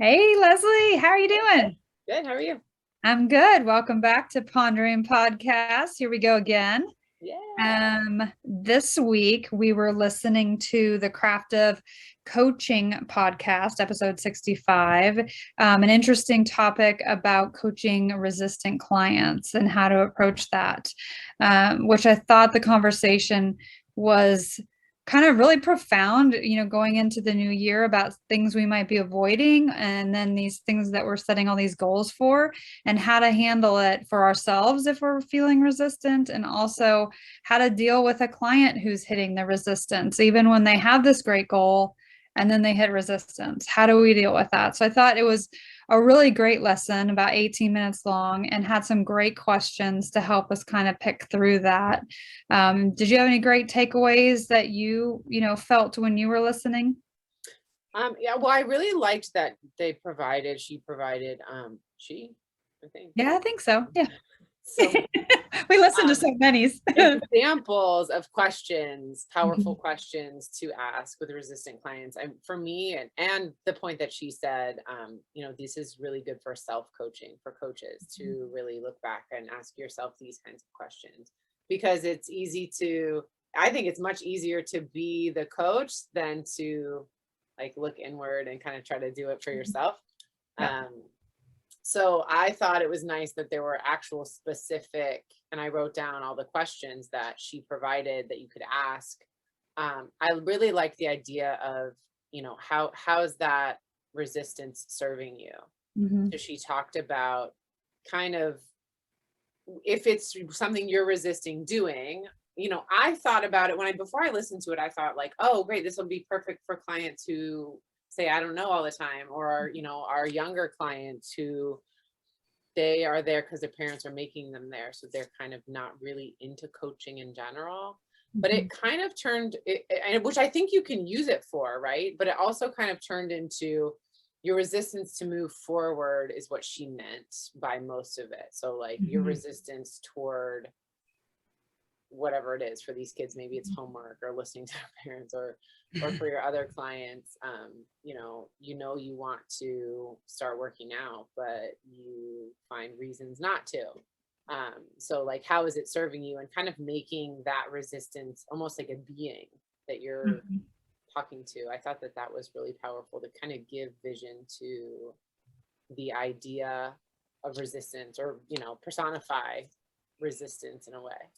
Hey, Leslie, how are you doing? Good. How are you? I'm good. Welcome back to Pondering Podcast. Here we go again. Yeah. This week we were listening to the Craft of Coaching podcast, episode 65, an interesting topic about coaching resistant clients and how to approach that, which I thought the conversation was kind of really profound, going into the new year about things we might be avoiding and then these things that we're setting all these goals for and how to handle it for ourselves if we're feeling resistant, and also how to deal with a client who's hitting the resistance, even when they have this great goal and then they hit resistance. How do we deal with that? So I thought it was a really great lesson, about 18 minutes long, and had some great questions to help us kind of pick through that. Did you have any great takeaways that felt when you were listening? Yeah, well, I really liked that she provided, I think, Yeah, I think so. Yeah. so We listened to um, so many. examples of questions, powerful Mhm. questions to ask with resistant clients. For me, and the point that she said, this is really good for self-coaching, for coaches to really look back and ask yourself these kinds of questions, because I think it's much easier to be the coach than to like look inward and kind of try to do it for yourself. Yeah. Um, so I thought it was nice that there were actual specific, and I wrote down all the questions that she provided that you could ask. I really like the idea of, how's that resistance serving you? Mhm. So she talked about kind of, if it's something you're resisting doing. I thought about it before I listened to it, I thought like, oh, great, this will be perfect for clients who say, I don't know all the time, or, our younger clients who they are there because their parents are making them there. So they're kind of not really into coaching in general. But it Mhm. kind of which I think you can use it for, right? But it also kind of turned into your resistance to move forward is what she meant by most of it. So like your Mhm. resistance toward whatever it is for these kids, maybe it's homework or listening to their parents, or for your other clients, you want to start working out but you find reasons not to. So like, how is it serving you, and kind of making that resistance almost like a being that you're Mhm. talking to. I thought that that was really powerful to kind of give vision to the idea of resistance, or personify resistance in a way.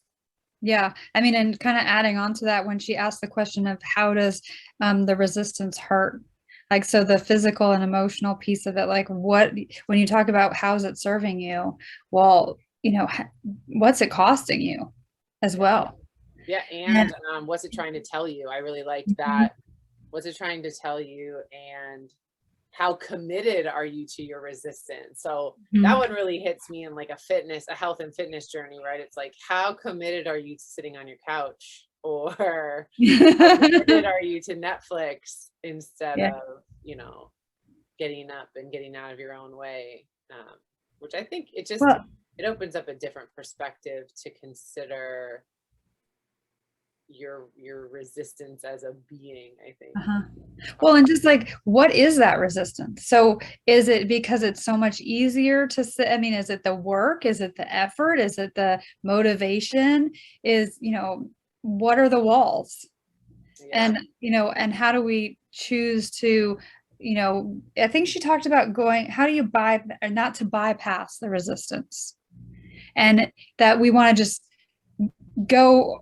Yeah, I mean, and kind of adding on to that, when she asked the question of how does the resistance hurt, like, so the physical and emotional piece of it, like, when you talk about how's it serving you, well, what's it costing you as Yeah. well? Yeah, And and what's it trying to tell you? I really liked Mhm. that. What's it trying to tell you, and how committed are you to your resistance? So that Mhm. one really hits me in like a health and fitness journey, right? It's like, how committed are you to sitting on your couch, or how committed are you to Netflix instead Yeah. of, getting up and getting out of your own way? Which I think Well, it opens up a different perspective to consider your resistance as a being, I think. uh-huh. Well, and Powerful. just like, what is that resistance? So is it because it's so much easier to sit? I mean, is it the work? Is it the effort? Is it the motivation? What are the walls? Yeah. And how do we choose to, I think she talked about going, how do you buy, or not to bypass the resistance? And that we want to just go,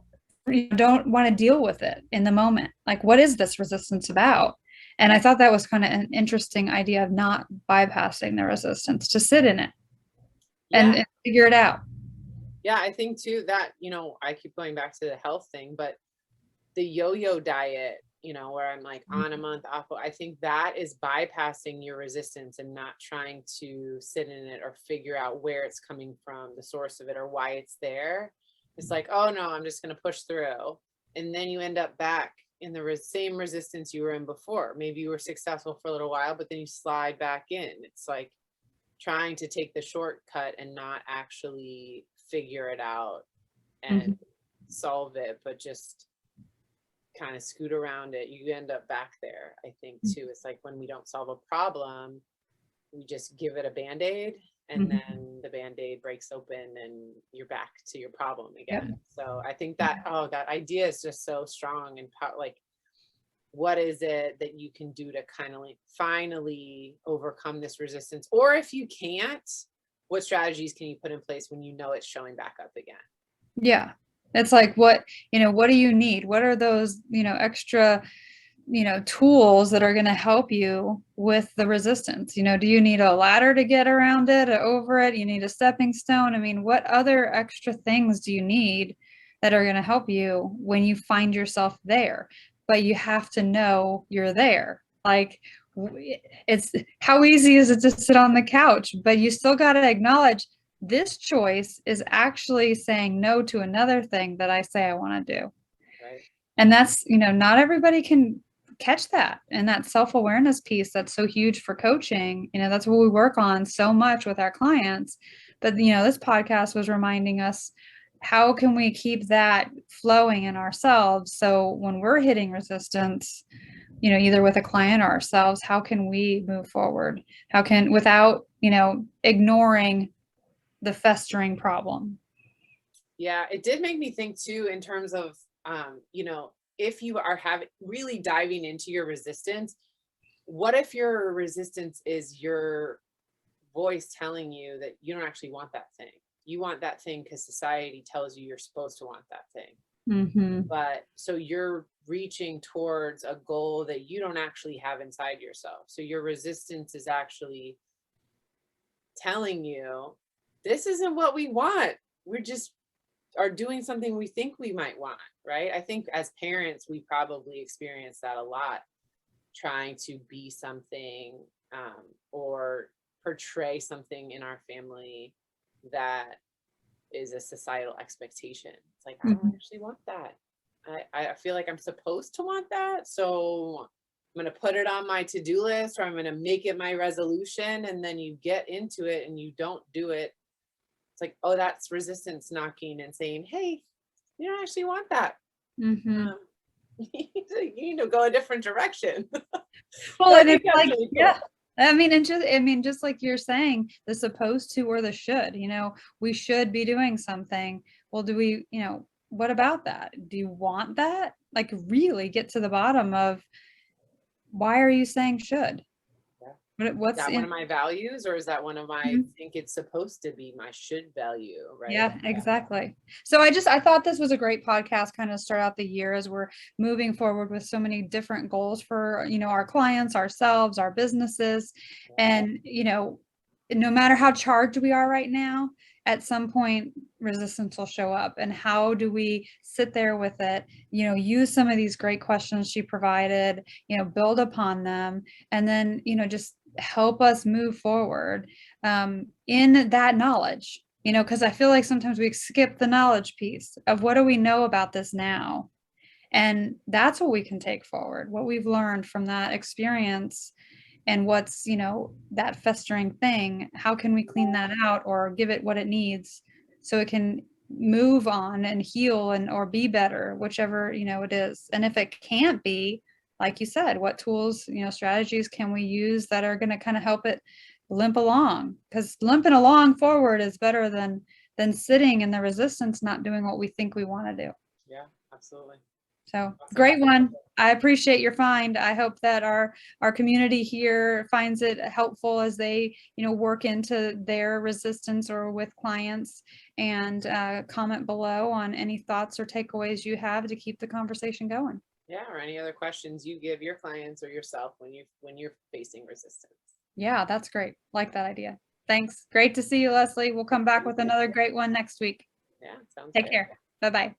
don't want to deal with it in the moment. Like, what is this resistance about? And I thought that was kind of an interesting idea of not bypassing the resistance, to sit in it Yeah. and figure it out. Yeah, I think too that, I keep going back to the health thing, but the yo-yo diet, where I'm like on a month off, I think that is bypassing your resistance and not trying to sit in it or figure out where it's coming from, the source of it, or why it's there. It's like, oh no, I'm just going to push through. And then you end up back in the same resistance you were in before. Maybe you were successful for a little while, but then you slide back in. It's like trying to take the shortcut and not actually figure it out and Mhm. solve it, but just kind of scoot around it. You end up back there, I think, too. It's like when we don't solve a problem, we just give it a Band-Aid, and Mhm. then the Band-Aid breaks open and you're back to your problem Yep. again. So I think that, oh, that idea is just so strong and like, what is it that you can do to kind of like finally overcome this resistance? Or if you can't, what strategies can you put in place when you know it's showing back up again? Yeah. It's like, what, what do you need? What are those, extra, tools that are going to help you with the resistance? Do you need a ladder to get around it, or over it? You need a stepping stone? I mean, what other extra things do you need that are going to help you when you find yourself there? But you have to know you're there. Like, it's how easy is it to sit on the couch? But you still got to acknowledge this choice is actually saying no to another thing that I say I want to do. Right. And that's, not everybody can catch that. And that self-awareness piece that's so huge for coaching, that's what we work on so much with our clients. But, this podcast was reminding us, how can we keep that flowing in ourselves? So when we're hitting resistance, either with a client or ourselves, how can we move forward? How can, without, ignoring the festering problem? Yeah, it did make me think too, in terms of, if you are having really diving into your resistance, what if your resistance is your voice telling you that you don't actually want that thing? You want that thing because society tells you you're supposed to want that thing. Mm-hmm. But so you're reaching towards a goal that you don't actually have inside yourself. So your resistance is actually telling you, this isn't what we want. We're just are doing something we think we might want, right? I think as parents, we probably experience that a lot, trying to be something, or portray something in our family that is a societal expectation. It's like, I don't Mm-hmm. actually want that. I feel like I'm supposed to want that. So I'm going to put it on my to-do list, or I'm going to make it my resolution. And then you get into it and you don't do it. It's like, oh, that's resistance knocking and saying, hey, you don't actually want that. Mm-hmm. You need to go a different direction. Well, So I and think it's that's like, really yeah. cool. I mean, just like you're saying, the supposed to or the should, we should be doing something. Well, do we, what about that? Do you want that? Like, really get to the bottom of, why are you saying should? Yeah. Is What's that one in? of my values, or is that one of my Mhm. think it's supposed to be my should value, right? Yeah, exactly. So I thought this was a great podcast, kind of start out the year as we're moving forward with so many different goals for, our clients, ourselves, our businesses. Yeah. And, no matter how charged we are right now, at some point resistance will show up. And how do we sit there with it, use some of these great questions she provided, build upon them, and then, just help us move forward in that knowledge, because I feel like sometimes we skip the knowledge piece of, what do we know about this now? And that's what we can take forward, what we've learned from that experience, and what's, that festering thing. How can we clean that out or give it what it needs so it can move on and heal and or be better, whichever, it is. And if it can't be, like you said, what tools, strategies can we use that are going to kind of help it limp along? Because limping along forward is better than sitting in the resistance, not doing what we think we want to do. Yeah, absolutely. So Awesome. great one. I appreciate your find. I hope that our community here finds it helpful as they, work into their resistance or with clients. And comment below on any thoughts or takeaways you have to keep the conversation going. Yeah, or any other questions you give your clients or yourself when you're facing resistance. Yeah, that's great. Like that idea. Thanks. Great to see you, Leslie. We'll come back with another great one next week. Yeah, sounds Take great. care. Bye-bye.